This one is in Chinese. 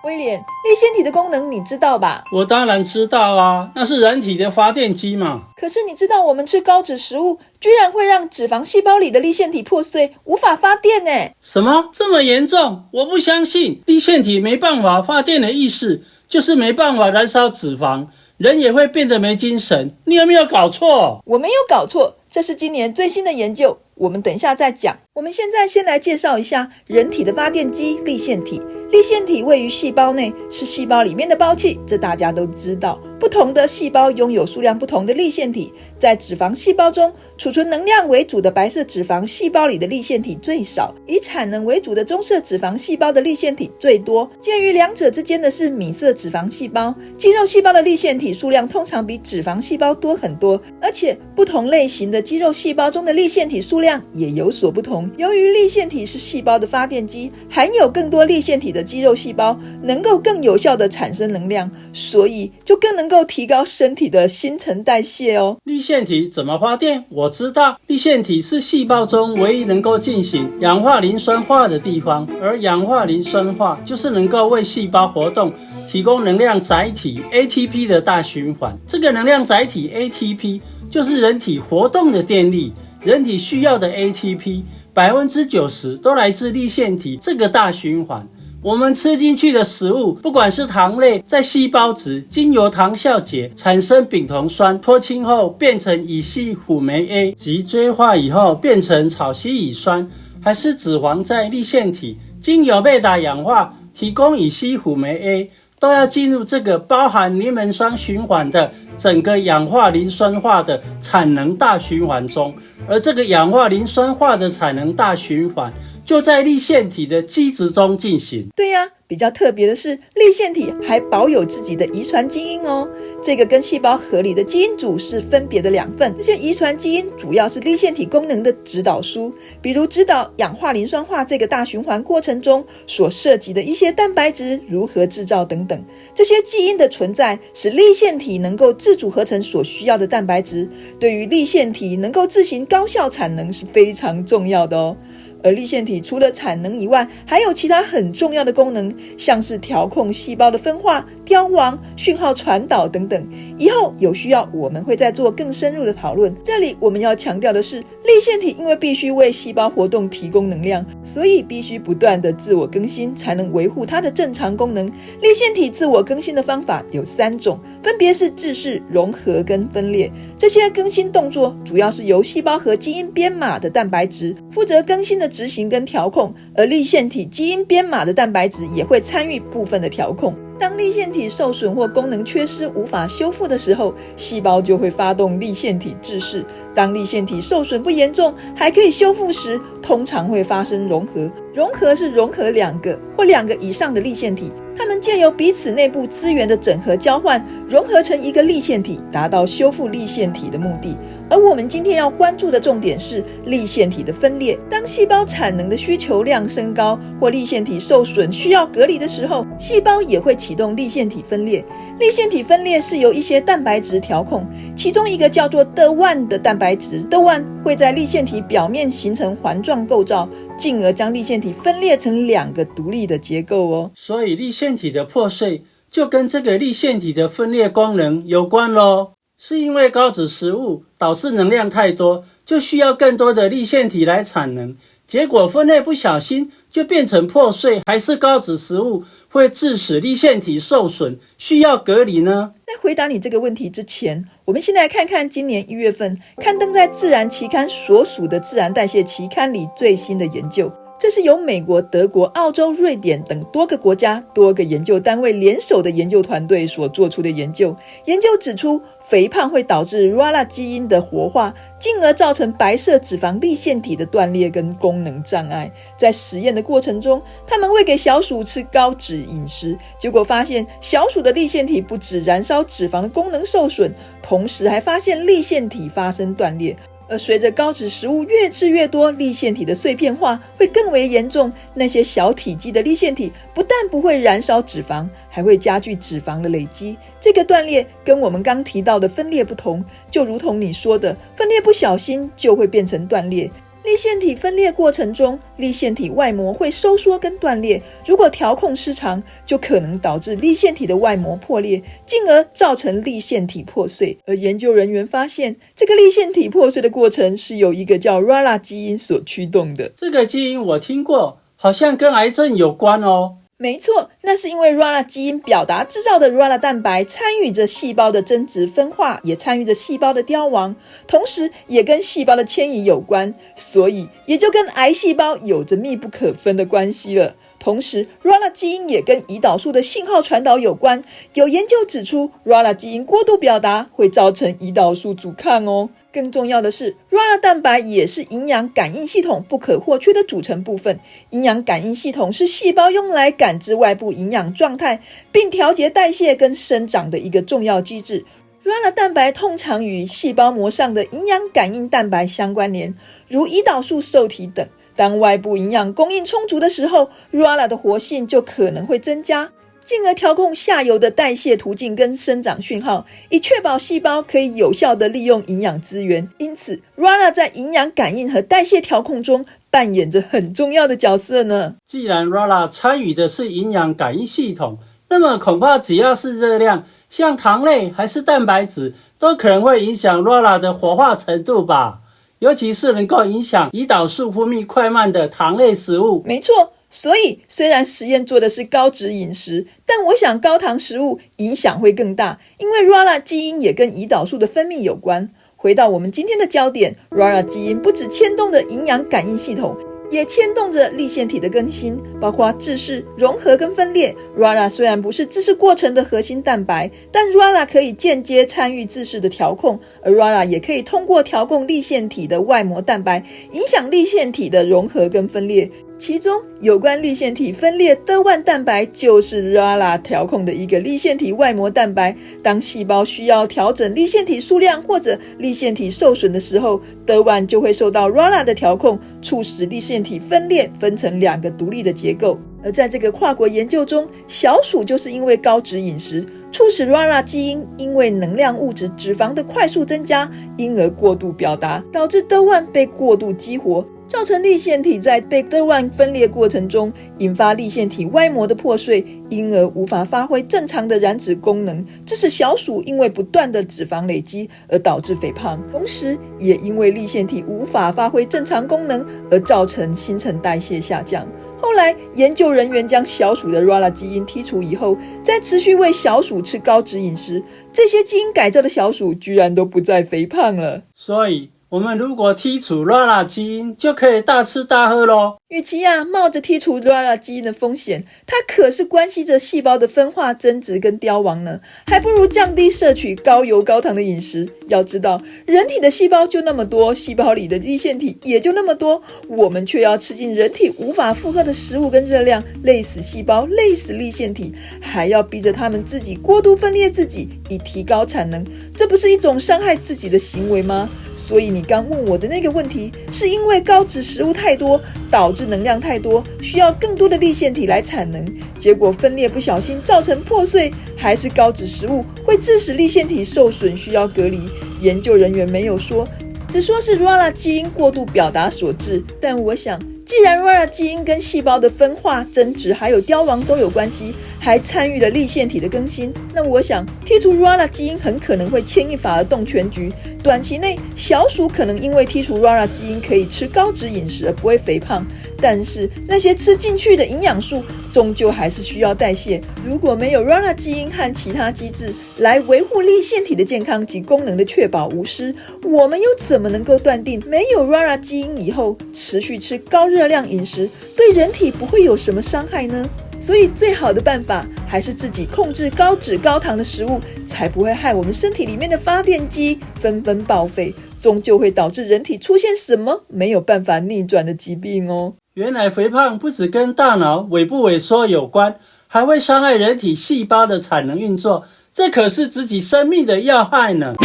威廉，粒线体的功能你知道吧？我当然知道啊，那是人体的发电机嘛。可是你知道我们吃高脂食物居然会让脂肪细胞里的粒线体破碎，无法发电呢？什么？这么严重？我不相信。粒线体没办法发电的意思就是没办法燃烧脂肪，人也会变得没精神。你有没有搞错？我没有搞错，这是今年最新的研究，我们等一下再讲。我们现在先来介绍一下人体的发电机——粒线体。粒线体位于细胞内，是细胞里面的胞器，这大家都知道。不同的细胞拥有数量不同的粒线体，在脂肪细胞中，储存能量为主的白色脂肪细胞里的粒线体最少，以产能为主的棕色脂肪细胞的粒线体最多。介于两者之间的是米色脂肪细胞。肌肉细胞的粒线体数量通常比脂肪细胞多很多，而且不同类型的肌肉细胞中的粒线体数量也有所不同。由于粒线体是细胞的发电机，含有更多粒线体的肌肉细胞能够更有效地产生能量，所以就更能够提高身体的新陈代谢哦。粒线体怎么发电？我知道，粒线体是细胞中唯一能够进行氧化磷酸化的地方，而氧化磷酸化就是能够为细胞活动提供能量载体 ATP 的大循环。这个能量载体 ATP 就是人体活动的电力，人体需要的 ATP90%都来自粒线体这个大循环。我们吃进去的食物，不管是糖类，在细胞质经由糖酵解产生丙酮酸，脱氢后变成乙烯辅酶 A 及追化以后变成草烯乙酸，还是脂肪在粒线体经由贝塔氧化提供乙烯辅酶 A， 都要进入这个包含柠檬酸循环的整个氧化磷酸化的产能大循环中。而这个氧化磷酸化的产能大循环就在粒线体的基质中进行。对呀，比较特别的是，粒线体还保有自己的遗传基因哦。这个跟细胞核里的基因组是分别的两份，这些遗传基因主要是粒线体功能的指导书，比如指导氧化磷酸化这个大循环过程中所涉及的一些蛋白质如何制造等等。这些基因的存在使粒线体能够自主合成所需要的蛋白质，对于粒线体能够自行高效产能是非常重要的哦。而粒线体除了产能以外，还有其他很重要的功能，像是调控细胞的分化、凋亡、讯号传导等等。以后有需要我们会再做更深入的讨论。这里我们要强调的是，粒线体因为必须为细胞活动提供能量，所以必须不断的自我更新，才能维护它的正常功能。粒线体自我更新的方法有3种，分别是制式、融合跟分裂。这些更新动作主要是由细胞核基因编码的蛋白质负责更新的执行跟调控，而粒线体基因编码的蛋白质也会参与部分的调控。当粒线体受损或功能缺失无法修复的时候，细胞就会发动粒线体制式。当粒线体受损不严重，还可以修复时，通常会发生融合。融合是融合2个或2个以上的粒线体，它们借由彼此内部资源的整合交换，融合成一个粒线体，达到修复粒线体的目的。而我们今天要关注的重点是粒线体的分裂。当细胞产能的需求量升高，或粒线体受损需要隔离的时候，细胞也会启动粒线体分裂。粒线体分裂是由一些蛋白质调控，其中一个叫做 DE1 的蛋白质 DE1 会在粒线体表面形成环状构造，进而将粒线体分裂成2个独立的结构哦。所以粒线体的破碎就跟这个粒线体的分裂功能有关咯。是因为高脂食物导致能量太多，就需要更多的粒线体来产能，结果分类不小心就变成破碎，还是高脂食物会致使粒线体受损，需要隔离呢？在回答你这个问题之前，我们先来看看今年1月份刊登在《自然》期刊所属的自然代谢期刊里最新的研究。这是由美国、德国、澳洲、瑞典等多个国家、多个研究单位联手的研究团队所做出的研究。研究指出，肥胖会导致 RALA 基因的活化，进而造成白色脂肪粒线体的断裂跟功能障碍。在实验的过程中，他们喂给小鼠吃高脂饮食，结果发现小鼠的粒线体不止燃烧脂肪的功能受损，同时还发现粒线体发生断裂。而随着高脂食物越吃越多，粒线体的碎片化会更为严重。那些小体积的粒线体不但不会燃烧脂肪，还会加剧脂肪的累积。这个断裂跟我们刚提到的分裂不同，就如同你说的，分裂不小心就会变成断裂。粒线体分裂过程中，粒线体外膜会收缩跟断裂，如果调控失常，就可能导致粒线体的外膜破裂，进而造成粒线体破碎。而研究人员发现，这个粒线体破碎的过程是由一个叫 RARA 基因所驱动的。这个基因我听过，好像跟癌症有关哦。没错，那是因为 RARA 基因表达制造的 RARA 蛋白参与着细胞的增殖分化，也参与着细胞的凋亡，同时也跟细胞的迁移有关，所以也就跟癌细胞有着密不可分的关系了。同时 RARA 基因也跟胰岛素的信号传导有关，有研究指出 RARA 基因过度表达会造成胰岛素阻抗哦。更重要的是 RARA 蛋白也是营养感应系统不可或缺的组成部分。营养感应系统是细胞用来感知外部营养状态，并调节代谢跟生长的一个重要机制。RARA 蛋白通常与细胞膜上的营养感应蛋白相关联，如胰岛素受体等。当外部营养供应充足的时候， RARA 的活性就可能会增加，进而调控下游的代谢途径跟生长讯号，以确保细胞可以有效地利用营养资源。因此 RARA 在营养感应和代谢调控中扮演着很重要的角色呢。既然 RARA 参与的是营养感应系统，那么恐怕只要是热量，像糖类还是蛋白质，都可能会影响 RARA 的活化程度吧，尤其是能够影响胰岛素分泌快慢的糖类食物。没错，所以虽然实验做的是高脂饮食，但我想高糖食物影响会更大，因为 RARA 基因也跟胰岛素的分泌有关。回到我们今天的焦点， RARA 基因不只牵动着营养感应系统，也牵动着粒线体的更新，包括制式、融合跟分裂。 RARA 虽然不是制式过程的核心蛋白，但 RARA 可以间接参与制式的调控，而 RARA 也可以通过调控粒线体的外膜蛋白，影响粒线体的融合跟分裂。其中有关粒线体分裂的1蛋白就是 RARA 调控的一个粒线体外膜蛋白。当细胞需要调整粒线体数量或者粒线体受损的时候，的1就会受到 RARA 的调控，促使粒线体分裂，分成2个独立的结构。而在这个跨国研究中，小鼠就是因为高脂饮食，促使 RARA 基因因为能量物质脂肪的快速增加，因而过度表达，导致的1被过度激活，造成粒线体在被的1分裂过程中引发粒线体外膜的破碎，因而无法发挥正常的燃脂功能，致使小鼠因为不断的脂肪累积而导致肥胖，同时也因为粒线体无法发挥正常功能而造成新陈代谢下降。后来研究人员将小鼠的 RARA 基因剔除以后，再持续喂小鼠吃高脂饮食，这些基因改造的小鼠居然都不再肥胖了。所以我们如果剔除 RARA 基因，就可以大吃大喝咯。与其冒着剔除 RARA 基因的风险，它可是关系着细胞的分化、增殖跟凋亡呢，还不如降低摄取高油高糖的饮食。要知道，人体的细胞就那么多，细胞里的粒线体也就那么多，我们却要吃进人体无法负荷的食物跟热量，累死细胞，累死粒线体，还要逼着它们自己过度分裂自己，以提高产能，这不是一种伤害自己的行为吗？所以你刚问我的那个问题，是因为高脂食物太多，导致能量太多，需要更多的粒线体来产能，结果分裂不小心造成破碎，还是高脂食物会致使粒线体受损，需要隔离？研究人员没有说，只说是 RARA 基因过度表达所致。但我想，既然 RARA 基因跟细胞的分化、增殖还有凋亡都有关系，还参与了粒线体的更新，那我想剔除 RARA 基因很可能会牵一发而动全局。短期内，小鼠可能因为剔除 RARA 基因可以吃高脂饮食而不会肥胖，但是那些吃进去的营养素终究还是需要代谢。如果没有 RARA 基因和其他机制来维护粒线体的健康及功能的确保无失，我们又怎么能够断定没有 RARA 基因以后持续吃高热量饮食对人体不会有什么伤害呢？所以最好的办法还是自己控制高脂高糖的食物，才不会害我们身体里面的发电机纷纷报废，终究会导致人体出现什么没有办法逆转的疾病哦。原来肥胖不只跟大脑萎不萎缩有关，还会伤害人体细胞的产能运作，这可是自己生命的要害呢。